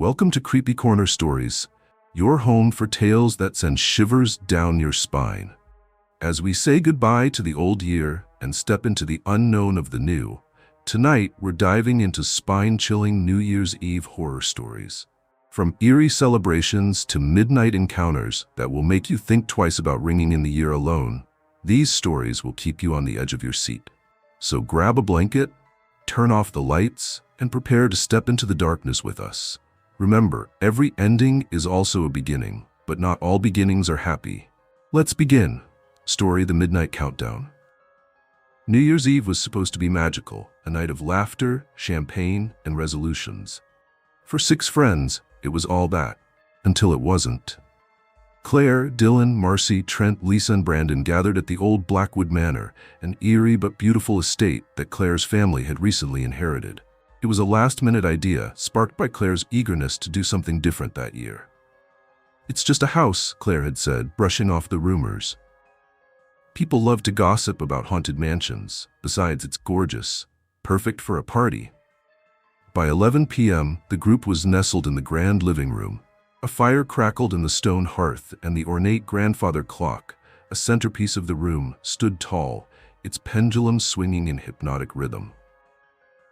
Welcome to Creepy Corner Stories, your home for tales that send shivers down your spine. As we say goodbye to the old year and step into the unknown of the new, tonight we're diving into spine-chilling New Year's Eve horror stories. From eerie celebrations to midnight encounters that will make you think twice about ringing in the year alone, these stories will keep you on the edge of your seat. So grab a blanket, turn off the lights, and prepare to step into the darkness with us. Remember, every ending is also a beginning, but not all beginnings are happy. Let's begin. Story: The Midnight Countdown. New Year's Eve was supposed to be magical, a night of laughter, champagne, and resolutions. For 6 friends, it was all that, until it wasn't. Claire, Dylan, Marcy, Trent, Lisa, and Brandon gathered at the old Blackwood Manor, an eerie but beautiful estate that Claire's family had recently inherited. It was a last-minute idea, sparked by Claire's eagerness to do something different that year. "It's just a house," Claire had said, brushing off the rumors. "People love to gossip about haunted mansions. Besides, it's gorgeous. Perfect for a party." By 11 p.m., the group was nestled in the grand living room. A fire crackled in the stone hearth, and the ornate grandfather clock, a centerpiece of the room, stood tall, its pendulum swinging in hypnotic rhythm.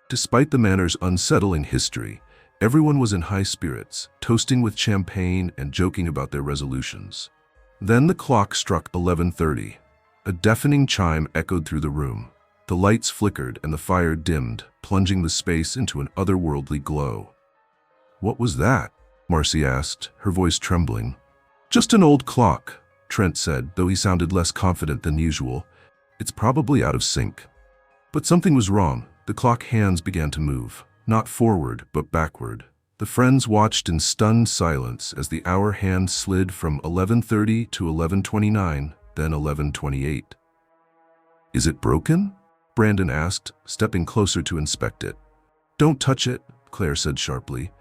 Despite the manor's unsettling history, everyone was in high spirits, toasting with champagne and joking about their resolutions. Then the clock struck 11:30. A deafening chime echoed through the room. The lights flickered and the fire dimmed, plunging the space into an otherworldly glow. "What was that?" Marcy asked, her voice trembling. "Just an old clock," Trent said, though he sounded less confident than usual. "It's probably out of sync." But something was wrong. The clock hands began to move, not forward, but backward. The friends watched in stunned silence as the hour hand slid from 11:30 to 11:29, then 11:28. "Is it broken?" Brandon asked, stepping closer to inspect it. "Don't touch it," Claire said sharply.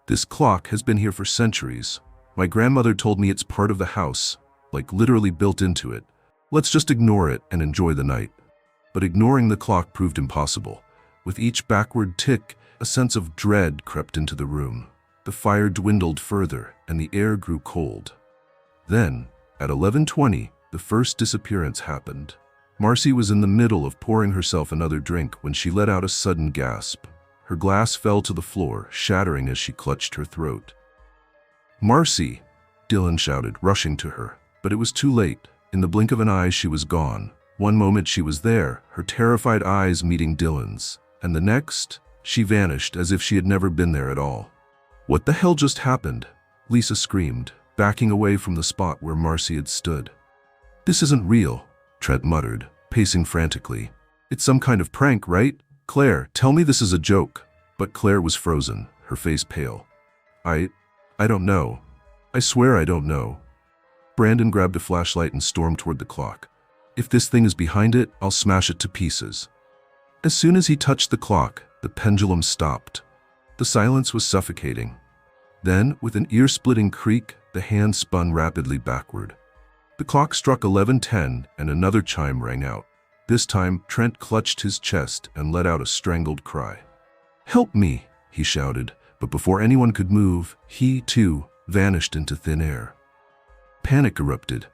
"This clock has been here for centuries. My grandmother told me it's part of the house, like literally built into it. Let's just ignore it and enjoy the night." But ignoring the clock proved impossible. With each backward tick, a sense of dread crept into the room. The fire dwindled further, and the air grew cold. Then, at 11:20, the first disappearance happened. Marcy was in the middle of pouring herself another drink when she let out a sudden gasp. Her glass fell to the floor, shattering as she clutched her throat. "Marcy!" Dylan shouted, rushing to her. But it was too late. In the blink of an eye, she was gone. One moment she was there, her terrified eyes meeting Dylan's, and the next, she vanished as if she had never been there at all. "What the hell just happened?" Lisa screamed, backing away from the spot where Marcy had stood. "This isn't real," Trent muttered, pacing frantically. "It's some kind of prank, right? Claire, tell me this is a joke." But Claire was frozen, her face pale. I don't know. I swear I don't know." Brandon grabbed a flashlight and stormed toward the clock. "If this thing is behind it, I'll smash it to pieces." As soon as he touched the clock, the pendulum stopped. The silence was suffocating. Then, with an ear-splitting creak, the hand spun rapidly backward. The clock struck 11:10 and another chime rang out. This time, Trent clutched his chest and let out a strangled cry. "Help me!" he shouted, but before anyone could move, he, too, vanished into thin air. Panic erupted.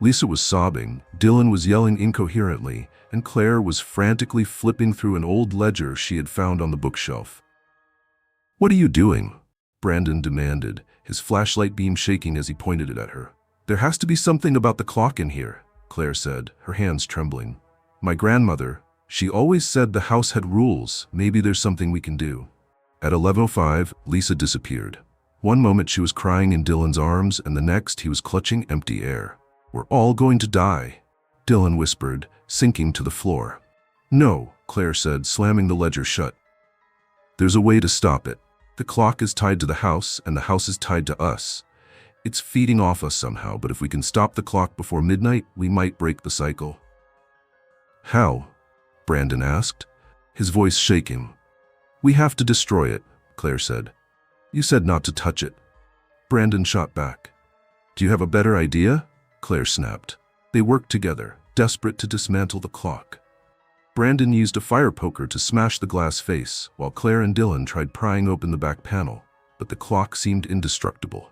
Lisa was sobbing, Dylan was yelling incoherently, and Claire was frantically flipping through an old ledger she had found on the bookshelf. "What are you doing?" Brandon demanded, his flashlight beam shaking as he pointed it at her. "There has to be something about the clock in here," Claire said, her hands trembling. "My grandmother, she always said the house had rules. Maybe there's something we can do." At 11:05, Lisa disappeared. One moment she was crying in Dylan's arms, and the next he was clutching empty air. "We're all going to die," Dylan whispered, sinking to the floor. "No," Claire said, slamming the ledger shut. "There's a way to stop it. The clock is tied to the house, and the house is tied to us. It's feeding off us somehow, but if we can stop the clock before midnight, we might break the cycle." "How?" Brandon asked, his voice shaking. "We have to destroy it," Claire said. "You said not to touch it." Brandon shot back. "Do you have a better idea?" Claire snapped. They worked together, desperate to dismantle the clock. Brandon used a fire poker to smash the glass face, while Claire and Dylan tried prying open the back panel. but the clock seemed indestructible.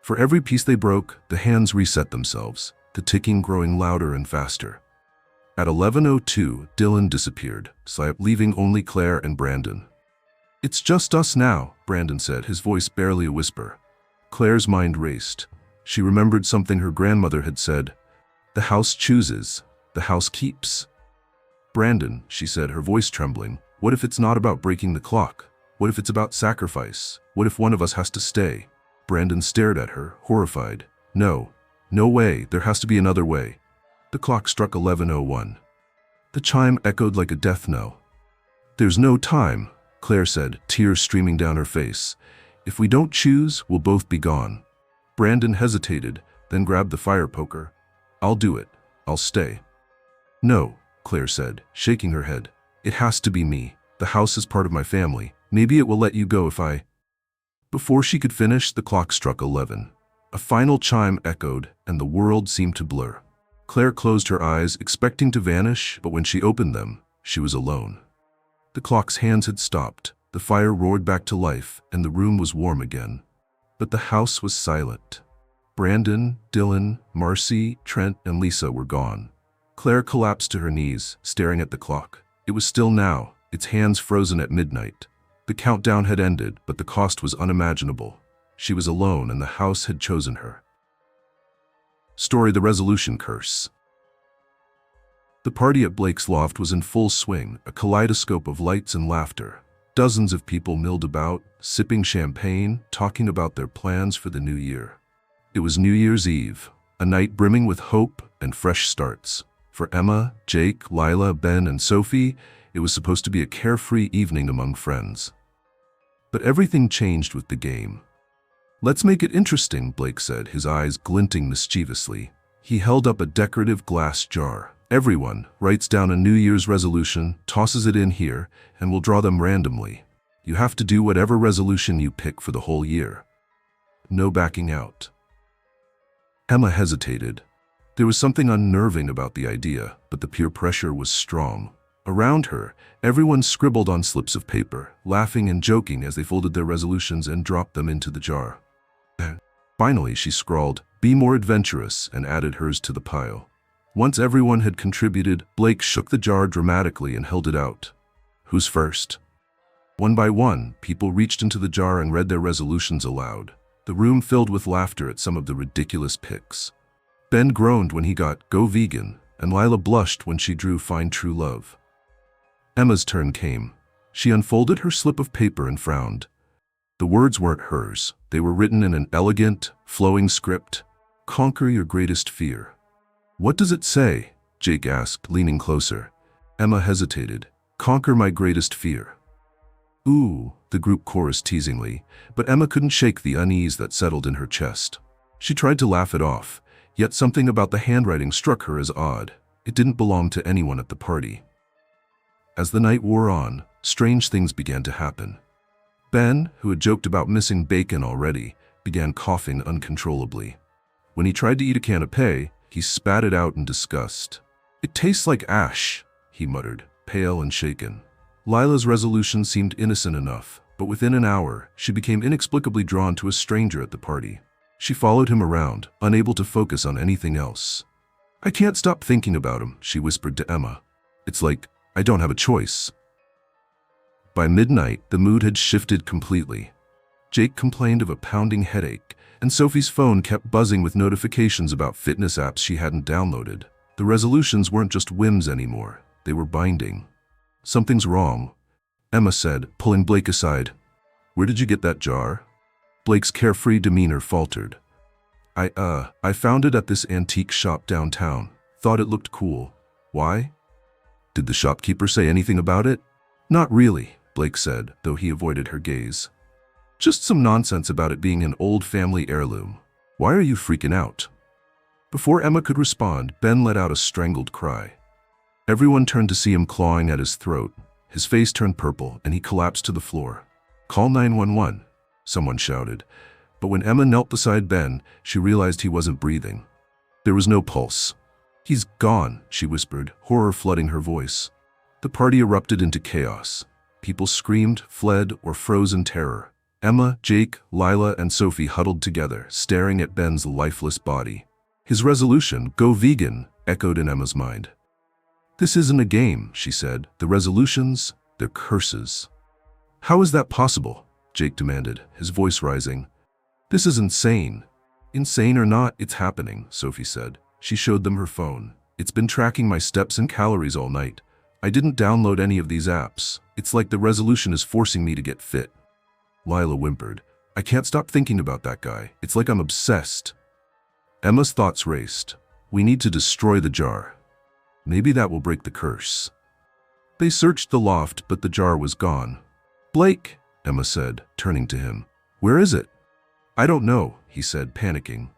For every piece they broke, the hands reset themselves, the ticking growing louder and faster. At 11:02, Dylan disappeared, leaving only Claire and Brandon. "It's just us now," Brandon said, his voice barely a whisper. Claire's mind raced. She remembered something her grandmother had said. "The house chooses, the house keeps." "Brandon," she said, her voice trembling, "what if it's not about breaking the clock? What if it's about sacrifice? What if one of us has to stay?" Brandon stared at her, horrified. "No, no way, there has to be another way." The clock struck 11:01. The chime echoed like a death knell. "There's no time," Claire said, tears streaming down her face. "If we don't choose, we'll both be gone." Brandon hesitated, then grabbed the fire poker. "I'll do it. I'll stay." "No," Claire said, shaking her head. "It has to be me. The house is part of my family. Maybe it will let you go if I—" Before she could finish, the clock struck 11. A final chime echoed, and the world seemed to blur. Claire closed her eyes, expecting to vanish, but when she opened them, she was alone. The clock's hands had stopped, the fire roared back to life, and the room was warm again. But the house was silent. Brandon, Dylan, Marcy, Trent, and Lisa were gone. Claire collapsed to her knees, staring at the clock. It was still now, its hands frozen at midnight. The countdown had ended, but the cost was unimaginable. She was alone, and the house had chosen her. Story: The Resolution Curse. The party at Blake's loft was in full swing, a kaleidoscope of lights and laughter. Dozens of people milled about, sipping champagne, talking about their plans for the new year. It was New Year's Eve, a night brimming with hope and fresh starts. For Emma, Jake, Lila, Ben, and Sophie, it was supposed to be a carefree evening among friends. But everything changed with the game. "Let's make it interesting," Blake said, his eyes glinting mischievously. He held up a decorative glass jar. "Everyone writes down a New Year's resolution, tosses it in here, and we'll draw them randomly. You have to do whatever resolution you pick for the whole year. No backing out." Emma hesitated. There was something unnerving about the idea, but the peer pressure was strong. Around her, everyone scribbled on slips of paper, laughing and joking as they folded their resolutions and dropped them into the jar. Finally, she scrawled, "Be more adventurous," and added hers to the pile. Once everyone had contributed, Blake shook the jar dramatically and held it out. "Who's first?" One by one, people reached into the jar and read their resolutions aloud. The room filled with laughter at some of the ridiculous picks. Ben groaned when he got "Go Vegan," and Lila blushed when she drew "Find True Love." Emma's turn came. She unfolded her slip of paper and frowned. The words weren't hers. They were written in an elegant, flowing script. "Conquer your greatest fear." "What does it say?" Jake asked, leaning closer. Emma hesitated. "Conquer my greatest fear." "Ooh," the group chorused teasingly, but Emma couldn't shake the unease that settled in her chest. She tried to laugh it off, yet something about the handwriting struck her as odd. It didn't belong to anyone at the party. As the night wore on, strange things began to happen. Ben, who had joked about missing bacon already, began coughing uncontrollably. When he tried to eat a canapé, he spat it out in disgust. "It tastes like ash," he muttered, pale and shaken. Lila's resolution seemed innocent enough, but within an hour, she became inexplicably drawn to a stranger at the party. She followed him around, unable to focus on anything else. "I can't stop thinking about him," she whispered to Emma. "It's like, I don't have a choice." By midnight, the mood had shifted completely. Jake complained of a pounding headache, and Sophie's phone kept buzzing with notifications about fitness apps she hadn't downloaded. The resolutions weren't just whims anymore, they were binding. "Something's wrong," Emma said, pulling Blake aside. "Where did you get that jar?" Blake's carefree demeanor faltered. I found it at this antique shop downtown. Thought it looked cool." "Why?" "Did the shopkeeper say anything about it?" "Not really," Blake said, though he avoided her gaze. "Just some nonsense about it being an old family heirloom. Why are you freaking out?" Before Emma could respond, Ben let out a strangled cry. Everyone turned to see him clawing at his throat. His face turned purple, and he collapsed to the floor. "Call 911, someone shouted. But when Emma knelt beside Ben, she realized he wasn't breathing. There was no pulse. "He's gone," she whispered, horror flooding her voice. The party erupted into chaos. People screamed, fled, or froze in terror. Emma, Jake, Lila, and Sophie huddled together, staring at Ben's lifeless body. His resolution, go vegan, echoed in Emma's mind. This isn't a game, she said. The resolutions, they're curses. How is that possible? Jake demanded, his voice rising. This is insane. Insane or not, it's happening, Sophie said. She showed them her phone. It's been tracking my steps and calories all night. I didn't download any of these apps. It's like the resolution is forcing me to get fit. Lila whimpered. I can't stop thinking about that guy. It's like I'm obsessed. Emma's thoughts raced. We need to destroy the jar. Maybe that will break the curse. They searched the loft, but the jar was gone. Blake, Emma said, turning to him. Where is it? I don't know, he said, panicking.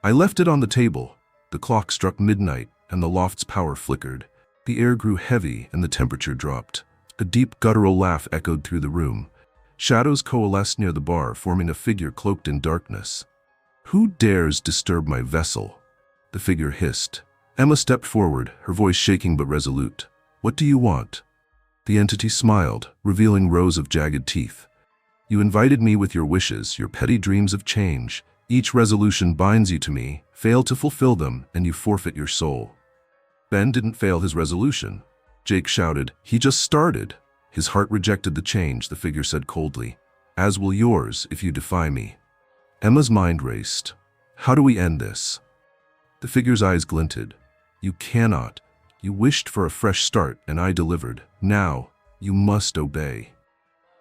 I left it on the table. The clock struck midnight, and the loft's power flickered. The air grew heavy, and the temperature dropped. A deep guttural laugh echoed through the room. Shadows coalesced near the bar, forming a figure cloaked in darkness. Who dares disturb my vessel? The figure hissed. Emma stepped forward, her voice shaking but resolute. What do you want? The entity smiled, revealing rows of jagged teeth. You invited me with your wishes, your petty dreams of change. Each resolution binds you to me. Fail to fulfill them, and you forfeit your soul. Ben didn't fail his resolution. Jake shouted, he just started. His heart rejected the change, the figure said coldly. As will yours if you defy me. Emma's mind raced. How do we end this? The figure's eyes glinted. You cannot. You wished for a fresh start, and I delivered. Now, you must obey.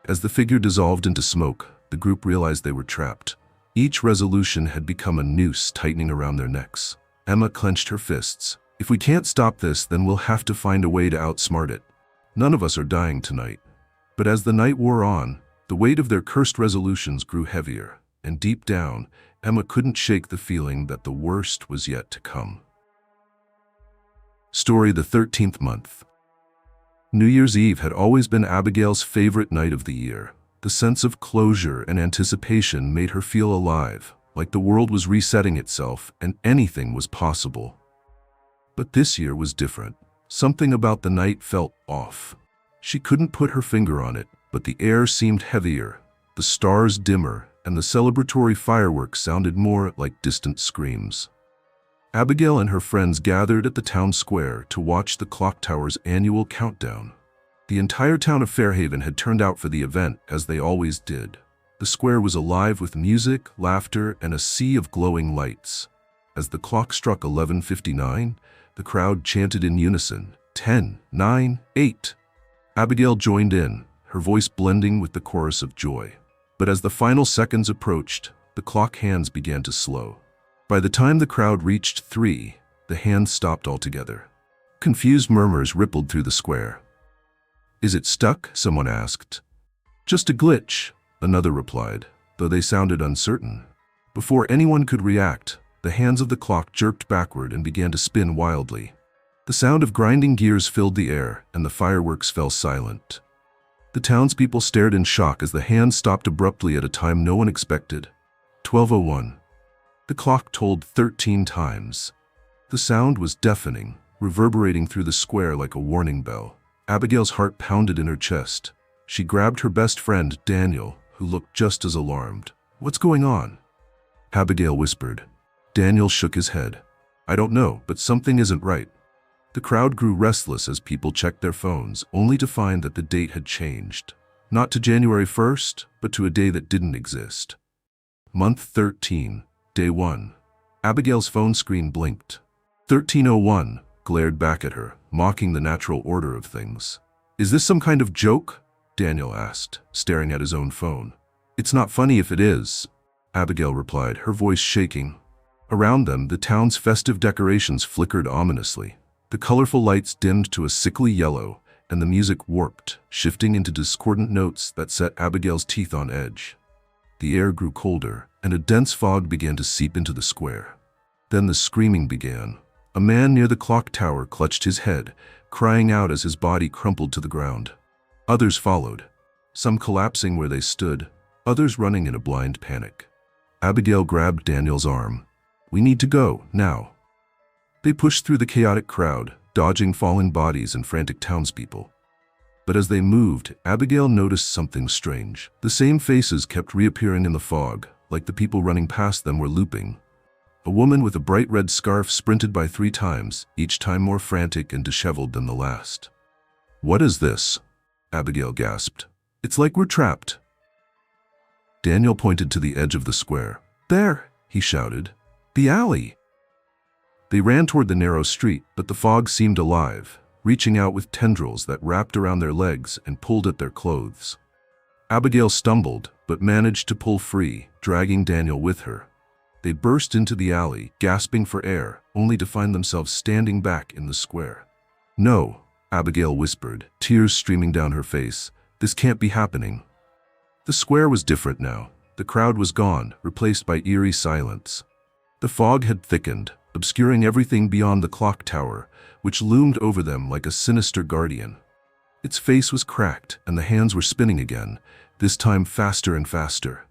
As the figure dissolved into smoke, the group realized they were trapped. Each resolution had become a noose tightening around their necks. Emma clenched her fists. If we can't stop this, then we'll have to find a way to outsmart it. None of us are dying tonight. But as the night wore on, the weight of their cursed resolutions grew heavier, and deep down, Emma couldn't shake the feeling that the worst was yet to come. Story: the 13th month. New Year's Eve had always been Abigail's favorite night of the year. The sense of closure and anticipation made her feel alive, like the world was resetting itself and anything was possible. But this year was different. Something about the night felt off. She couldn't put her finger on it, but the air seemed heavier, the stars dimmer, and the celebratory fireworks sounded more like distant screams. Abigail and her friends gathered at the town square to watch the clock tower's annual countdown. The entire town of Fairhaven had turned out for the event, as they always did. The square was alive with music, laughter, and a sea of glowing lights. As the clock struck 11:59, the crowd chanted in unison, 10, 9, 8. Abigail joined in, her voice blending with the chorus of joy. But as the final seconds approached, the clock hands began to slow. By the time the crowd reached 3, the hands stopped altogether. Confused murmurs rippled through the square. Is it stuck? Someone asked. Just a glitch, another replied, though they sounded uncertain. Before anyone could react, the hands of the clock jerked backward and began to spin wildly. The sound of grinding gears filled the air, and the fireworks fell silent. The townspeople stared in shock as the hands stopped abruptly at a time no one expected. 12:01. The clock tolled 13 times. The sound was deafening, reverberating through the square like a warning bell. Abigail's heart pounded in her chest. She grabbed her best friend, Daniel, who looked just as alarmed. What's going on? Abigail whispered. Daniel shook his head. I don't know, but something isn't right. The crowd grew restless as people checked their phones, only to find that the date had changed. Not to January 1st, but to a day that didn't exist. Month 13, Day 1. Abigail's phone screen blinked. 13:01 glared back at her, mocking the natural order of things. Is this some kind of joke? Daniel asked, staring at his own phone. It's not funny if it is, Abigail replied, her voice shaking. Around them, the town's festive decorations flickered ominously. The colorful lights dimmed to a sickly yellow, and the music warped, shifting into discordant notes that set Abigail's teeth on edge. The air grew colder, and a dense fog began to seep into the square. Then the screaming began. A man near the clock tower clutched his head, crying out as his body crumpled to the ground. Others followed, some collapsing where they stood, others running in a blind panic. Abigail grabbed Daniel's arm. We need to go, now. They pushed through the chaotic crowd, dodging falling bodies and frantic townspeople. But as they moved, Abigail noticed something strange. The same faces kept reappearing in the fog, like the people running past them were looping. A woman with a bright red scarf sprinted by 3 times, each time more frantic and disheveled than the last. "What is this?" Abigail gasped. "It's like we're trapped." Daniel pointed to the edge of the square. "There," he shouted. "The alley." They ran toward the narrow street, but the fog seemed alive, reaching out with tendrils that wrapped around their legs and pulled at their clothes. Abigail stumbled, but managed to pull free, dragging Daniel with her. They burst into the alley, gasping for air, only to find themselves standing back in the square. "No," Abigail whispered, tears streaming down her face. "This can't be happening." The square was different now. The crowd was gone, replaced by eerie silence. The fog had thickened, obscuring everything beyond the clock tower, which loomed over them like a sinister guardian. Its face was cracked, and the hands were spinning again, this time faster and faster.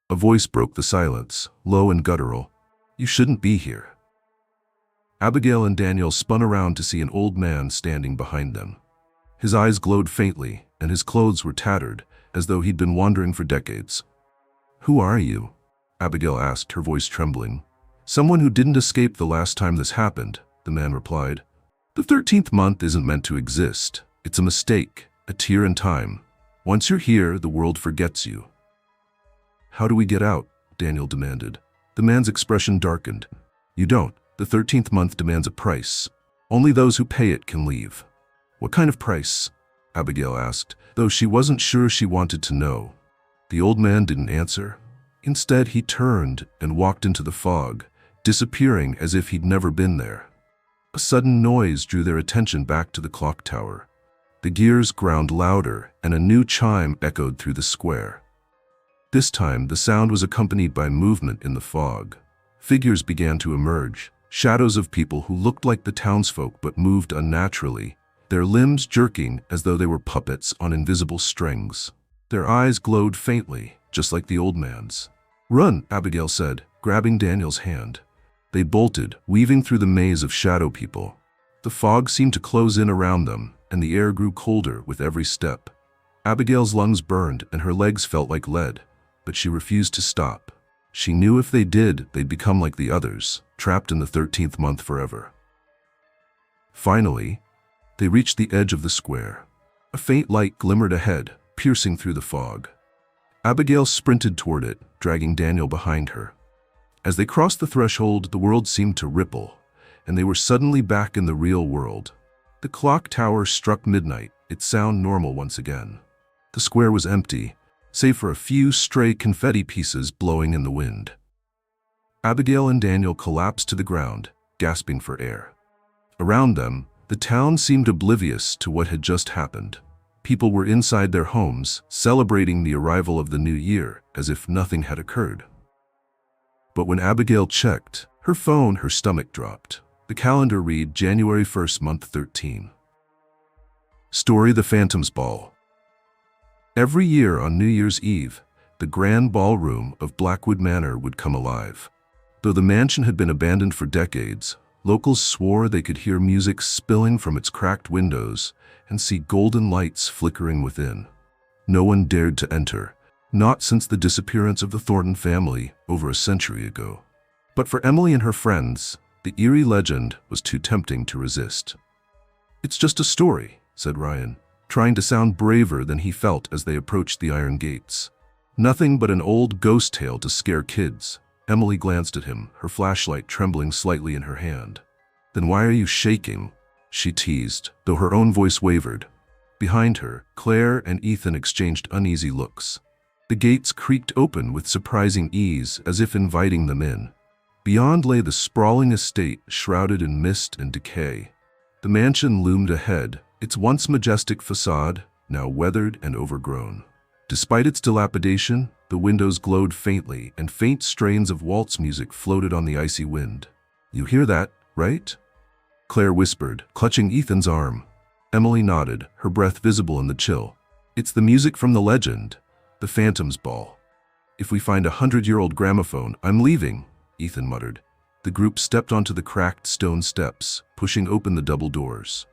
A voice broke the silence, low and guttural. "You shouldn't be here." Abigail and Daniel spun around to see an old man standing behind them. His eyes glowed faintly, and his clothes were tattered, as though he'd been wandering for decades. "Who are you?" Abigail asked, her voice trembling. "Someone who didn't escape the last time this happened," the man replied. "The 13th month isn't meant to exist. It's a mistake, a tear in time. Once you're here, the world forgets you." "How do we get out?" Daniel demanded. The man's expression darkened. "You don't. The 13th month demands a price. Only those who pay it can leave." "What kind of price?" Abigail asked, though she wasn't sure she wanted to know. The old man didn't answer. Instead, he turned and walked into the fog, disappearing as if he'd never been there. A sudden noise drew their attention back to the clock tower. The gears ground louder, and a new chime echoed through the square. This time, the sound was accompanied by movement in the fog. Figures began to emerge, shadows of people who looked like the townsfolk but moved unnaturally, their limbs jerking as though they were puppets on invisible strings. Their eyes glowed faintly, just like the old man's. "Run," Abigail said, grabbing Daniel's hand. They bolted, weaving through the maze of shadow people. The fog seemed to close in around them, and the air grew colder with every step. Abigail's lungs burned and her legs felt like lead, but she refused to stop. She knew if they did, they'd become like the others, trapped in the 13th month forever. Finally, they reached the edge of the square. A faint light glimmered ahead, piercing through the fog. Abigail sprinted toward it, dragging Daniel behind her. As they crossed the threshold, the world seemed to ripple, and they were suddenly back in the real world. The clock tower struck midnight, its sound normal once again. The square was empty, save for a few stray confetti pieces blowing in the wind. Abigail and Daniel collapsed to the ground, gasping for air. Around them, the town seemed oblivious to what had just happened. People were inside their homes, celebrating the arrival of the new year as if nothing had occurred. But when Abigail checked her phone, her stomach dropped. The calendar read January 1st, month 13. Story: The Phantom's Ball. Every year on New Year's Eve, the grand ballroom of Blackwood Manor would come alive. Though the mansion had been abandoned for decades, locals swore they could hear music spilling from its cracked windows and see golden lights flickering within. No one dared to enter, not since the disappearance of the Thornton family over a century ago. But for Emily and her friends, the eerie legend was too tempting to resist. "It's just a story," said Ryan, trying to sound braver than he felt as they approached the iron gates. "Nothing but an old ghost tale to scare kids." Emily glanced at him, her flashlight trembling slightly in her hand. "Then why are you shaking?" she teased, though her own voice wavered. Behind her, Claire and Ethan exchanged uneasy looks. The gates creaked open with surprising ease, as if inviting them in. Beyond lay the sprawling estate, shrouded in mist and decay. The mansion loomed ahead, its once majestic facade now weathered and overgrown. Despite its dilapidation, the windows glowed faintly, and faint strains of waltz music floated on the icy wind. "You hear that, right?" Claire whispered, clutching Ethan's arm. Emily nodded, her breath visible in the chill. "It's the music from the legend, the Phantom's Ball. If we find a 100-year-old gramophone, I'm leaving," Ethan muttered. The group stepped onto the cracked stone steps, pushing open the double doors.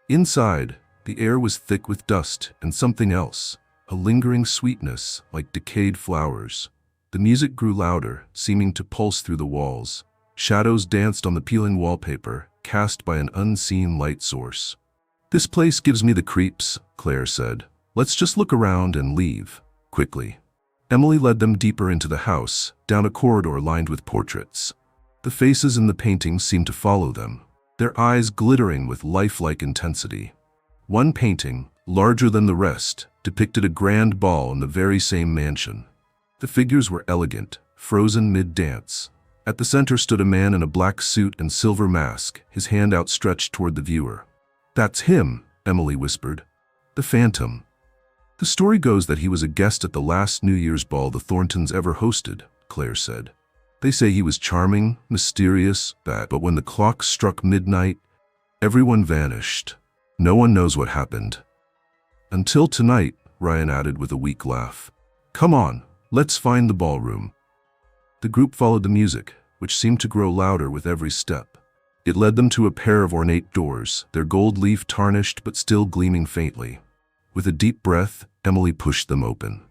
Inside, The air was thick with dust and something else, a lingering sweetness like decayed flowers. The music grew louder, seeming to pulse through the walls. Shadows danced on the peeling wallpaper, cast by an unseen light source. "This place gives me the creeps," Claire said. "Let's just look around and leave." Quickly, Emily led them deeper into the house, down a corridor lined with portraits. The faces in the paintings seemed to follow them, their eyes glittering with lifelike intensity. One painting, larger than the rest, depicted a grand ball in the very same mansion. The figures were elegant, frozen mid-dance. At the center stood a man in a black suit and silver mask, his hand outstretched toward the viewer. "That's him," Emily whispered. "The Phantom." "The story goes that he was a guest at the last New Year's ball the Thorntons ever hosted," Claire said. "They say he was charming, mysterious, but when the clock struck midnight, everyone vanished. No one knows what happened." "Until tonight," Ryan added with a weak laugh. "Come on, let's find the ballroom." The group followed the music, which seemed to grow louder with every step. It led them to a pair of ornate doors, their gold leaf tarnished but still gleaming faintly. With a deep breath, Emily pushed them open.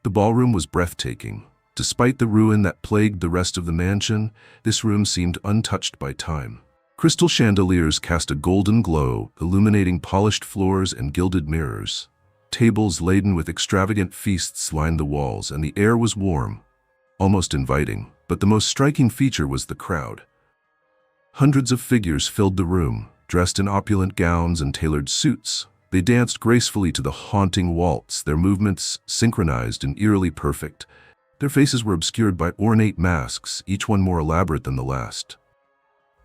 The ballroom was breathtaking. Despite the ruin that plagued the rest of the mansion, this room seemed untouched by time. Crystal chandeliers cast a golden glow, illuminating polished floors and gilded mirrors. Tables laden with extravagant feasts lined the walls, and the air was warm, almost inviting. But the most striking feature was the crowd. Hundreds of figures filled the room, dressed in opulent gowns and tailored suits. They danced gracefully to the haunting waltz, their movements synchronized and eerily perfect. Their faces were obscured by ornate masks, each one more elaborate than the last.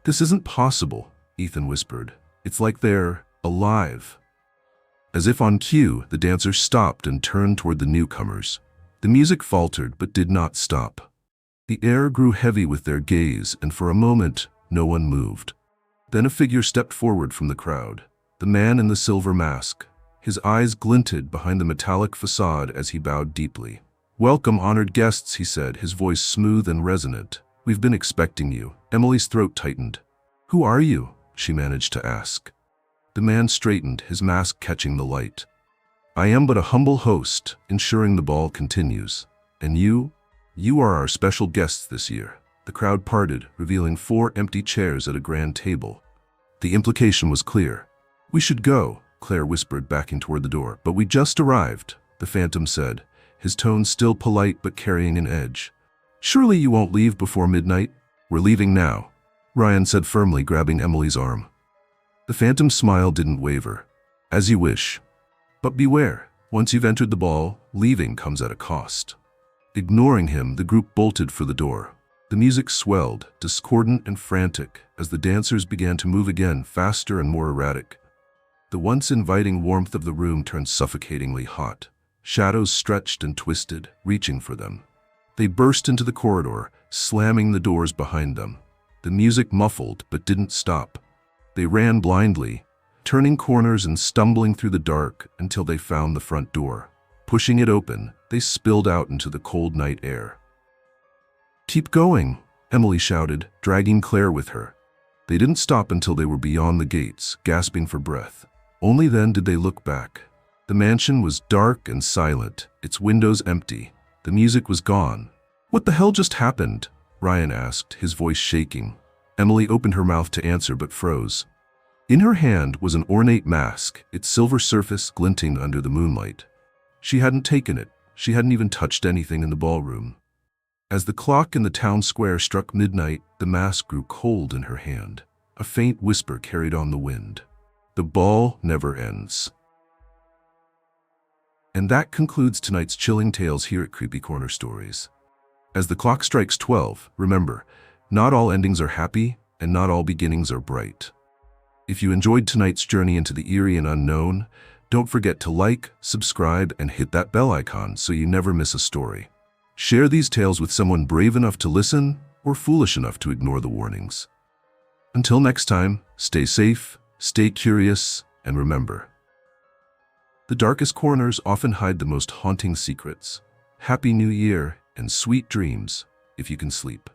"This isn't possible," Ethan whispered. "It's like they're alive." As if on cue, the dancers stopped and turned toward the newcomers. The music faltered but did not stop. The air grew heavy with their gaze, and for a moment, no one moved. Then a figure stepped forward from the crowd. The man in the silver mask. His eyes glinted behind the metallic facade as he bowed deeply. "Welcome, honored guests," he said, his voice smooth and resonant. "We've been expecting you." Emily's throat tightened. "Who are you?" she managed to ask. The man straightened, his mask catching the light. "I am but a humble host, ensuring the ball continues. And you? You are our special guests this year." The crowd parted, revealing 4 empty chairs at a grand table. The implication was clear. "We should go," Claire whispered, backing toward the door. "But we just arrived," the Phantom said, his tone still polite but carrying an edge. "Surely you won't leave before midnight?" "We're leaving now," Ryan said firmly, grabbing Emily's arm. The Phantom's smile didn't waver. "As you wish. But beware, once you've entered the ball, leaving comes at a cost." Ignoring him, the group bolted for the door. The music swelled, discordant and frantic, as the dancers began to move again, faster and more erratic. The once inviting warmth of the room turned suffocatingly hot. Shadows stretched and twisted, reaching for them. They burst into the corridor, slamming the doors behind them. The music muffled but didn't stop. They ran blindly, turning corners and stumbling through the dark until they found the front door. Pushing it open, they spilled out into the cold night air. "Keep going," Emily shouted, dragging Claire with her. They didn't stop until they were beyond the gates, gasping for breath. Only then did they look back. The mansion was dark and silent, its windows empty. The music was gone. "What the hell just happened?" Ryan asked, his voice shaking. Emily opened her mouth to answer but froze. In her hand was an ornate mask, its silver surface glinting under the moonlight. She hadn't taken it. She hadn't even touched anything in the ballroom. As the clock in the town square struck midnight, the mask grew cold in her hand. A faint whisper carried on the wind. "The ball never ends." And that concludes tonight's chilling tales here at Creepy Corner Stories. As the clock strikes 12, remember, not all endings are happy, and not all beginnings are bright. If you enjoyed tonight's journey into the eerie and unknown, don't forget to like, subscribe, and hit that bell icon so you never miss a story. Share these tales with someone brave enough to listen or foolish enough to ignore the warnings. Until next time, stay safe, stay curious, and remember, the darkest corners often hide the most haunting secrets. Happy New Year and sweet dreams if you can sleep.